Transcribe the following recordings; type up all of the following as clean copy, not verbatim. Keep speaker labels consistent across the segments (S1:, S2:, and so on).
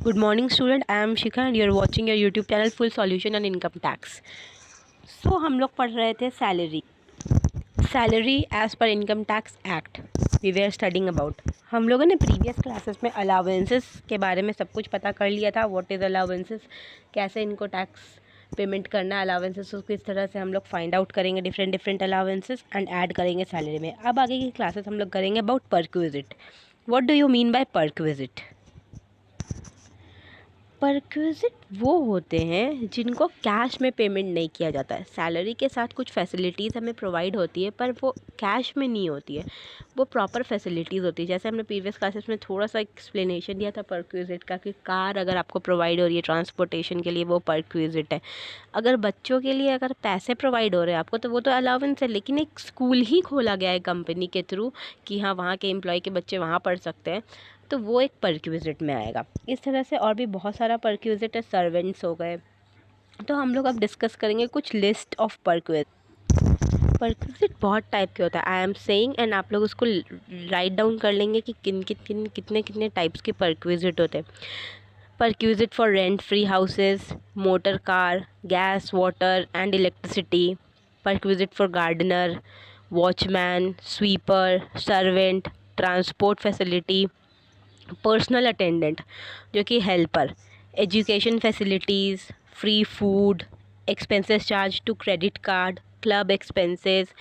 S1: Good morning student, I am Shikha and you are watching your YouTube channel Full Solution on Income Tax. So हम लोग पढ़ रहे थे salary as per income tax act we way are studying about. हम लोगों ने previous classes में allowances के बारे में सब कुछ पता कर लिया था। व्हाट इज़ अलाउंसेस, कैसे इनको टैक्स पेमेंट करना है, अलाउंसेस को किस तरह से हम लोग फाइंड आउट करेंगे, डिफरेंट अलाउंसेस एंड ऐड करेंगे सैलरी में। अब आगे की क्लासेस हम लोग करेंगे about perquisite. What do you mean by perquisite? Perquisite वो होते हैं जिनको कैश में पेमेंट नहीं किया जाता है। सैलरी के साथ कुछ फैसिलिटीज़ हमें प्रोवाइड होती है पर वो कैश में नहीं होती है, वो प्रॉपर फैसिलिटीज़ होती है। जैसे हमने प्रीवियस क्लासेस में थोड़ा सा एक्सप्लेनेशन दिया था परक्विजिट का कि कार अगर आपको प्रोवाइड हो रही है ट्रांसपोर्टेशन के लिए वो परक्विजिट है। अगर बच्चों के लिए अगर पैसे प्रोवाइड हो रहे हैं आपको तो वो तो अलाउंस है, लेकिन एक स्कूल ही खोला गया है कंपनी के थ्रू कि हाँ वहाँ के एम्प्लॉय के बच्चे वहाँ पढ़ सकते हैं, तो वो एक परक्विजिट में आएगा। इस तरह से और भी बहुत सारा परक्विजिट है, सर्वेंट्स हो गए। तो हम लोग अब डिस्कस करेंगे कुछ लिस्ट ऑफ परक्विजिट। परक्विजिट बहुत टाइप के होता है, आई एम सेइंग, एंड आप लोग उसको राइट डाउन कर लेंगे कि कितने कितने टाइप्स के परक्विजिट होते हैं। Perquisite for rent free houses, motor car, gas water and electricity, perquisite for gardener, watchman, sweeper, servant, transport facility, personal attendant जो कि helper, education facilities, free food, expenses charge to credit card, club expenses,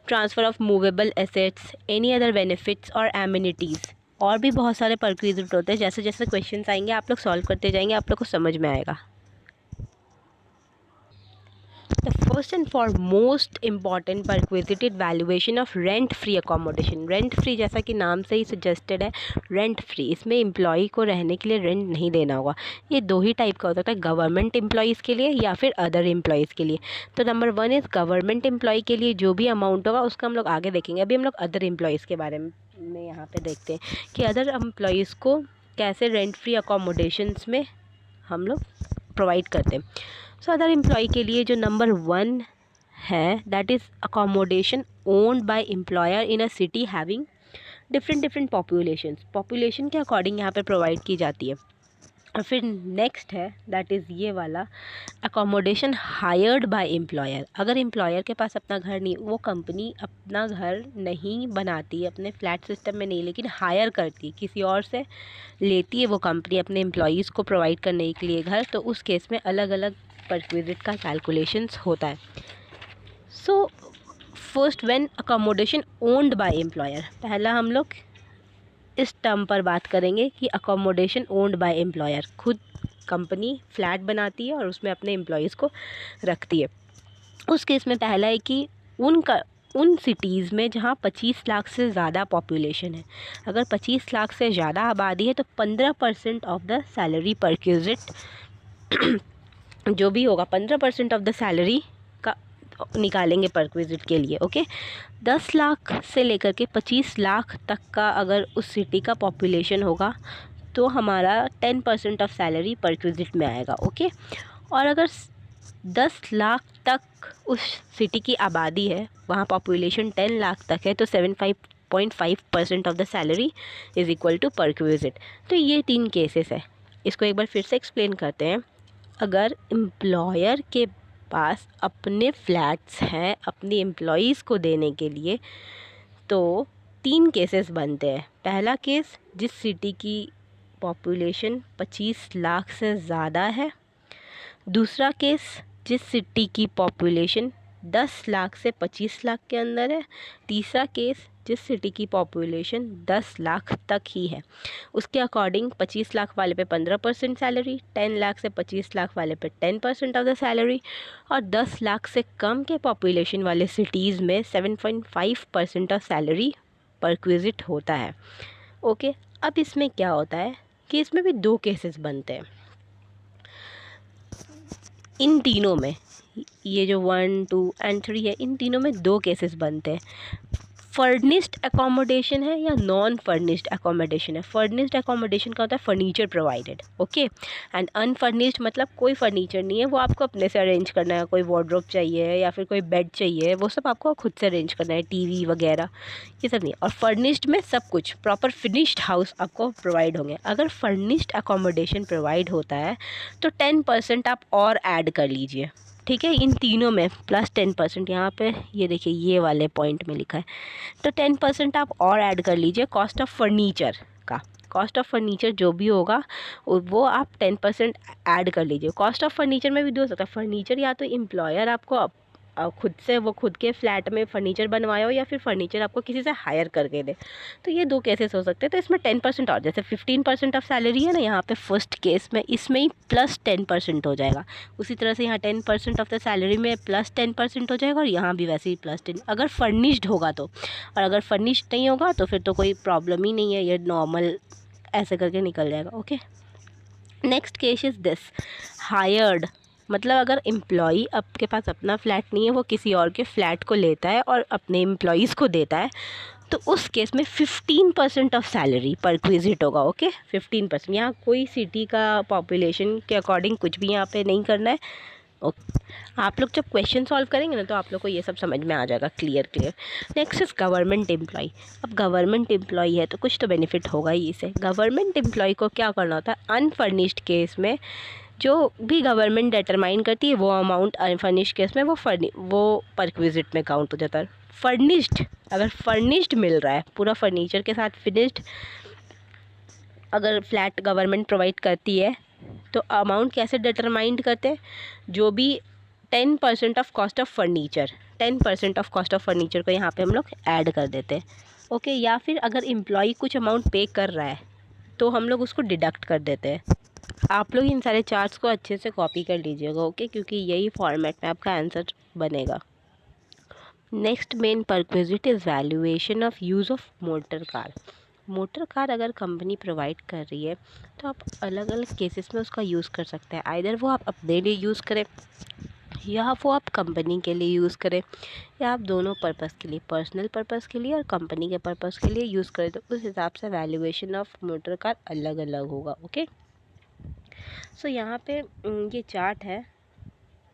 S1: transfer of movable assets, any other benefits और amenities. और भी बहुत सारे perquisite होते हैं। जैसे जैसे क्वेश्चंस आएंगे आप लोग सॉल्व करते जाएंगे, आप लोग को समझ में आएगा। The first and foremost important perquisited valuation of rent free accommodation। Rent free जैसा कि नाम से ही सजेस्टेड है, रेंट फ्री, इसमें एम्प्लॉई को रहने के लिए रेंट नहीं देना होगा। ये दो ही टाइप का हो सकता है, गवर्नमेंट एम्प्लॉयज़ के लिए या फिर अदर एम्प्लॉयज़ के लिए। तो नंबर 1 इज़ गवर्नमेंट एम्प्लॉय के लिए जो भी अमाउंट होगा उसका हम लोग आगे देखेंगे। अभी हम लोग अदर एम्प्लॉयज़ के बारे में यहाँ पे देखते हैं कि अदर एम्प्लॉयज़ को कैसे रेंट फ्री अकोमोडेशंस में हम लोग प्रोवाइड करते हैं। सो अदर एम्प्लॉय के लिए जो नंबर 1 है that is accommodation owned by employer in a city having different population के अकॉर्डिंग यहाँ पे प्रोवाइड की जाती है। और फिर नेक्स्ट है दैट इज़ ये वाला अकोमोडेशन हायर्ड बाय एम्प्लॉयर। अगर एम्प्लॉयर के पास अपना घर नहीं, वो कंपनी अपना घर नहीं बनाती है, अपने फ्लैट सिस्टम में नहीं, लेकिन हायर करती है, किसी और से लेती है वो कंपनी अपने एम्प्लॉयज़ को प्रोवाइड करने के लिए घर, तो उस केस में अलग अलग परक्विजिट का कैलकुलेशंस होता है। So first when accommodation owned by employer, पहला हम लोग इस टर्म पर बात करेंगे कि अकोमोडेशन ओन्ड बाय एम्प्लॉयर, खुद कंपनी फ्लैट बनाती है और उसमें अपने एम्प्लॉयज़ को रखती है। उस केस में पहला है कि उन सिटीज़ में जहाँ 25 लाख से ज़्यादा पॉपुलेशन है, अगर 25 लाख से ज़्यादा आबादी है तो 15% ऑफ द सैलरी परक्विजिट जो भी होगा 15% ऑफ द सैलरी का निकालेंगे परक्विजिट के लिए। ओके, 10 लाख से लेकर के 25 लाख तक का अगर उस सिटी का पॉपुलेशन होगा तो हमारा 10% ऑफ सैलरी परक्विजिट में आएगा। ओके, और अगर 10 लाख तक उस सिटी की आबादी है, वहाँ पॉपुलेशन 10 लाख तक है, तो 75.5% of the salary is equal to perquisite. तो ये 3 केसेस है। इसको एक बार फिर से एक्सप्लेन करते हैं। अगर एम्प्लॉयर के पास अपने फ्लैट्स हैं अपनी एम्प्लॉयज़ को देने के लिए, तो 3 केसेस बनते हैं। पहला केस, जिस सिटी की पॉपुलेशन 25 लाख से ज़्यादा है। दूसरा केस, जिस सिटी की पॉपुलेशन 10 लाख से 25 लाख के अंदर है। तीसरा केस, जिस सिटी की पॉपुलेशन 10 लाख तक ही है। उसके अकॉर्डिंग 25 लाख वाले पे 15% सैलरी, 10 लाख से 25 लाख वाले पे 10% ऑफ द सैलरी, और 10 लाख से कम के पॉपुलेशन वाले सिटीज़ में 7.5% ऑफ सैलरी परक्विजिट होता है। ओके, अब इसमें क्या होता है कि इसमें भी 2 केसेस बनते हैं। इन तीनों में, ये जो 1, 2 एंड 3 है, इन तीनों में 2 केसेस बनते हैं। फर्निश्ड अकोमोडेशन है या नॉन फर्निश्ड अकोमोडेशन है। फर्निश्ड अकोमोडेशन का होता है furniture provided, okay, and unfurnished मतलब कोई फर्नीचर नहीं है, वो आपको अपने से अरेंज करना है। कोई वार्डरोब चाहिए या फिर कोई बेड चाहिए, वो सब आपको खुद से अरेंज करना है, टीवी वगैरह ये सब नहीं। और फर्निश्ड में सब कुछ प्रॉपर फिनिश्ड हाउस आपको प्रोवाइड होंगे। अगर फर्निश्ड अकोमोडेशन प्रोवाइड होता है तो 10% आप और ऐड कर लीजिए, ठीक है, इन तीनों में प्लस 10%। यहाँ पे ये देखिए ये वाले पॉइंट में लिखा है, तो 10% आप और ऐड कर लीजिए कॉस्ट ऑफ फर्नीचर का। कॉस्ट ऑफ फर्नीचर जो भी होगा वो आप 10% ऐड कर लीजिए। कॉस्ट ऑफ फर्नीचर में भी दो सकता है, फर्नीचर या तो एम्प्लॉयर आपको खुद से वो खुद के फ्लैट में फर्नीचर बनवाया हो या फिर फर्नीचर आपको किसी से हायर करके दे, तो ये दो केसेस हो सकते हैं। तो इसमें 10% और, जैसे 15% ऑफ सैलरी है ना यहाँ पे फर्स्ट केस में, इसमें ही प्लस 10% हो जाएगा। उसी तरह से यहाँ 10% ऑफ द सैलरी में प्लस 10% हो जाएगा और यहाँ भी वैसे ही प्लस 10, अगर फर्निश्ड होगा तो। और अगर फर्निश्ड नहीं होगा तो फिर तो कोई प्रॉब्लम ही नहीं है, ये नॉर्मल ऐसे करके निकल जाएगा, okay. Next case is this, hired, मतलब अगर एम्प्लॉई आपके पास अपना फ्लैट नहीं है, वो किसी और के फ्लैट को लेता है और अपने एम्प्लॉयज़ को देता है, तो उस केस में 15% ऑफ सैलरी परक्विजिट होगा, ओके। 15%, यहाँ कोई सिटी का पॉपुलेशन के अकॉर्डिंग कुछ भी यहाँ पे नहीं करना है, ओके। आप लोग जब क्वेश्चन सॉल्व करेंगे ना तो आप लोग को ये सब समझ में आ जाएगा, clear. Next is government employ. अब गवर्नमेंट एम्प्लॉय है तो कुछ तो बेनिफिट होगा ही इसे। गवर्नमेंट एम्प्लॉय को क्या करना होता है, अनफर्निश्ड केस में जो भी गवर्नमेंट डिटरमाइन करती है वो अमाउंट अनफर्निश्ड केस में वो परक्विजिट में काउंट हो जाता है। फर्निश्ड, अगर फर्निश्ड मिल रहा है पूरा फर्नीचर के साथ फिनिश्ड, अगर फ्लैट गवर्नमेंट प्रोवाइड करती है तो अमाउंट कैसे डिटरमाइंड करते हैं, जो भी 10% of cost of furniture, 10% of cost of furniture को यहाँ पे हम लोग ऐड कर देते हैं, ओके। या फिर अगर एम्प्लॉय कुछ अमाउंट पे कर रहा है तो हम लोग उसको डिडक्ट कर देते हैं। आप लोग इन सारे चार्ट्स को अच्छे से कॉपी कर लीजिएगा, ओके, क्योंकि यही फॉर्मेट में आपका आंसर बनेगा। Next main perquisite is valuation of use of motor car. Motor car अगर कंपनी प्रोवाइड कर रही है तो आप अलग अलग केसेस में उसका यूज़ कर सकते हैं। आइदर वो आप अपने लिए यूज़ करें या वो आप कंपनी के लिए यूज़ करें, या आप दोनों पर्पज़ के लिए, पर्सनल पर्पज़ के लिए और कंपनी के पर्पज़ के लिए यूज़ करें, तो उस हिसाब से वैल्यूएशन ऑफ मोटर कार अलग अलग होगा, ओके। सो यहाँ पे ये चार्ट है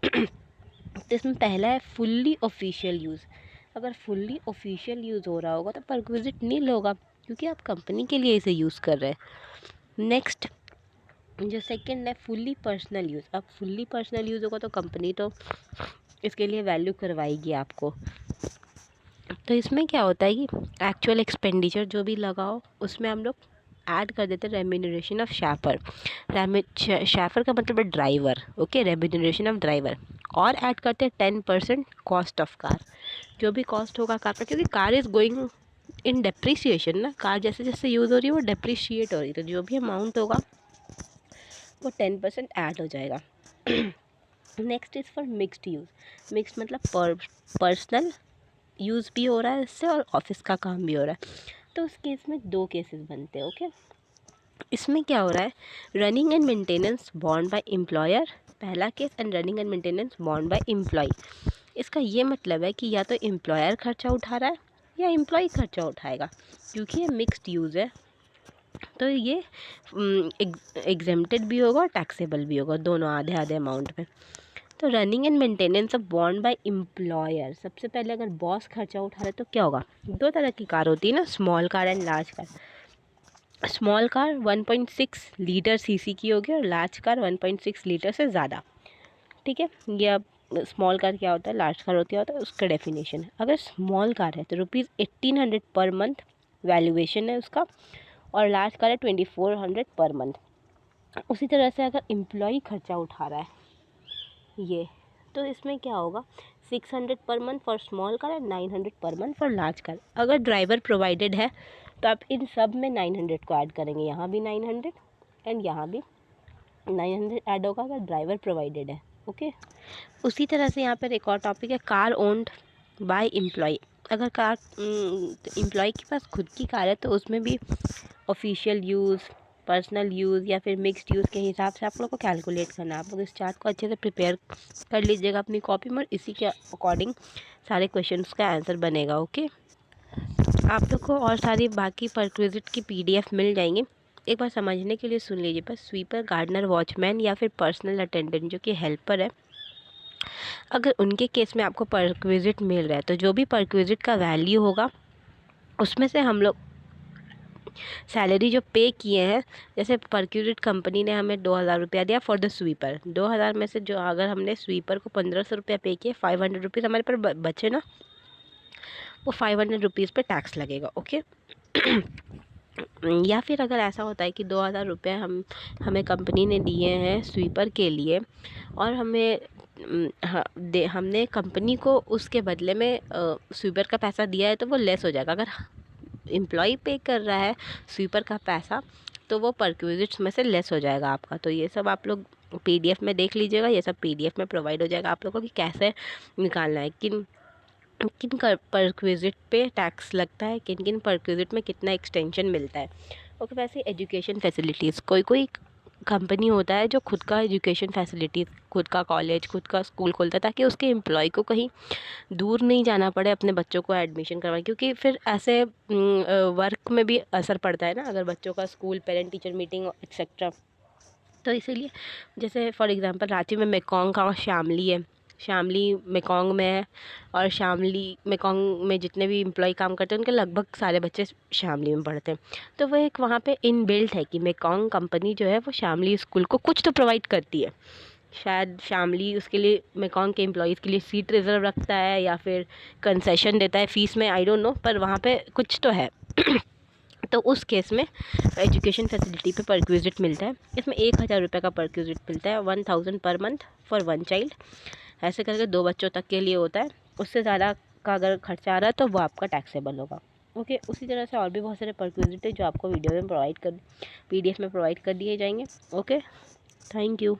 S1: तो इसमें पहला है फुल्ली ऑफिशियल यूज़। अगर फुल्ली ऑफिशियल यूज़ हो रहा होगा तो परक्विजिट नील होगा, क्योंकि आप कंपनी के लिए इसे यूज़ कर रहे हैं। नेक्स्ट जो सेकंड है फुल्ली पर्सनल यूज़। अब फुल्ली पर्सनल यूज़ होगा तो कंपनी तो इसके लिए वैल्यू करवाएगी आपको। तो इसमें क्या होता है कि एक्चुअल एक्सपेंडिचर जो भी लगाओ उसमें हम लोग ऐड कर देते हैं रेम्यूनरेशन ऑफ शैफर। शैफर का मतलब है driver, okay, remuneration of driver. और ऐड करते हैं 10% कॉस्ट ऑफ कार, जो भी कॉस्ट होगा कार का, क्योंकि car is going in depreciation ना, कार जैसे जैसे यूज़ हो रही है वो डेप्रिशिएट हो रही है, तो जो भी अमाउंट होगा वो 10% ऐड हो जाएगा। Next is for mixed use. Mixed मतलब पर्सनल यूज़ भी हो रहा है इससे और ऑफिस का काम भी हो रहा है, तो उस केस में दो केसेस बनते हैं, ओके। इसमें क्या हो रहा है, running and maintenance bond by employer पहला केस, and running and maintenance bond by employ. इसका ये मतलब है कि या तो एम्प्लॉयर खर्चा उठा रहा है या एम्प्लॉय खर्चा उठाएगा, क्योंकि ये मिक्स्ड यूज़ है तो ये एग्जेम्प्टेड भी होगा और टैक्सेबल भी होगा, दोनों आधे आधे अमाउंट में। तो running and maintenance of bond by employer, सबसे पहले अगर बॉस खर्चा उठा रहे तो क्या होगा, दो तरह की कार होती है ना, small car and large car. Small car 1.6 litre CC की होगी और लार्ज कार 1.6 लीटर से ज़्यादा, ठीक है। ये अब स्मॉल कार क्या होता है, लार्ज कार होती है, उसका डेफिनेशन है। अगर स्मॉल कार है तो ₹1800 पर मंथ वैल्यूएशन है उसका, और लार्ज कार है 2400 पर मंथ। उसी तरह से अगर एम्प्लॉय खर्चा उठा रहा है ये, तो इसमें क्या होगा, 600 per month for small car and 900 per month for large car. अगर ड्राइवर प्रोवाइडेड है तो आप इन सब में 900 को ऐड करेंगे, यहाँ भी 900 एंड यहाँ भी 900 ऐड होगा अगर ड्राइवर प्रोवाइडेड है, ओके। उसी तरह से यहाँ पर एक और टॉपिक है कार ओन्ड बाय एम्प्लॉय। अगर कार एम्प्लॉय के पास खुद की कार है तो उसमें भी ऑफिशियल यूज़, पर्सनल यूज़ या फिर मिक्स्ड यूज़ के हिसाब से आप लोग को कैलकुलेट करना है। आप लोग इस चार्ट को अच्छे से प्रिपेयर कर लीजिएगा अपनी कॉपी में, इसी के अकॉर्डिंग सारे क्वेश्चंस का आंसर बनेगा, ओके। आप लोग को और सारी बाकी परक्विजिट की पीडीएफ मिल जाएंगी। एक बार समझने के लिए सुन लीजिए बस। स्वीपर, गार्डनर, वॉचमैन या फिर पर्सनल अटेंडेंट जो कि हेल्पर है, अगर उनके केस में आपको परक्विजिट मिल रहा है तो जो भी परक्विजिट का वैल्यू होगा उसमें से हम लोग सैलरी जो पे किए हैं, जैसे परक्विजिट कंपनी ने हमें 2,000 रुपया दिया फॉर द स्वीपर, 2,000 में से जो अगर हमने स्वीपर को 1,500 रुपया पे किए, 500 रुपीज़ हमारे पर बचे ना, वो 500 रुपीज़ पे टैक्स लगेगा। ओके। या फिर अगर ऐसा होता है कि 2,000 रुपये हमें कंपनी ने दिए हैं स्वीपर के लिए और हमने कंपनी को उसके बदले में स्वीपर का पैसा दिया है, तो वो लेस हो जाएगा। अगर एम्प्लॉय पे कर रहा है स्वीपर का पैसा तो वो परक्विजिट्स में से लेस हो जाएगा आपका। तो ये सब आप लोग पीडीएफ में देख लीजिएगा, ये सब पीडीएफ में प्रोवाइड हो जाएगा आप लोगों को कि कैसे निकालना है, किन किन परक्विजिट पे टैक्स लगता है, किन किन परक्विजिट में कितना एक्सटेंशन मिलता है। ओके। वैसे एजुकेशन फैसिलिटीज़, कोई कोई कंपनी होता है जो खुद का एजुकेशन फैसिलिटीज़, खुद का कॉलेज, खुद का स्कूल खोलता है ताकि उसके एम्प्लॉय को कहीं दूर नहीं जाना पड़े अपने बच्चों को एडमिशन करवाने, क्योंकि फिर ऐसे वर्क में भी असर पड़ता है ना अगर बच्चों का school, parent teacher meeting etcetera. तो इसीलिए जैसे फॉर एग्जांपल रांची में मेकॉन्ग का शामली है, शामली मेकॉन्ग में है, और शामली मेकॉन्ग में जितने भी एम्प्लॉय काम करते हैं उनके लगभग सारे बच्चे शामली में पढ़ते हैं। तो वो एक वहाँ पे इनबिल्ट है कि मेकॉन्ग कंपनी जो है वो शामली स्कूल को कुछ तो प्रोवाइड करती है। शायद शामली उसके लिए मेकॉन्ग के एम्प्लॉयज़ के लिए सीट रिज़र्व रखता है या फिर कंसेशन देता है फ़ीस में, आई डोंट नो, पर वहाँ पे कुछ तो है। तो उस केस में एजुकेशन फैसिलिटी पे परक्विजिट मिलता है। इसमें 1,000 रुपये का परक्विजिट मिलता है, 1,000 पर मंथ फॉर 1 चाइल्ड। ऐसे करके 2 बच्चों तक के लिए होता है। उससे ज़्यादा का अगर खर्चा आ रहा है तो वो आपका टैक्सेबल होगा। ओके। उसी तरह से और भी बहुत सारे परक्विजिट है जो आपको वीडियो में पीडीएफ में प्रोवाइड कर दिए जाएंगे। Okay, thank you.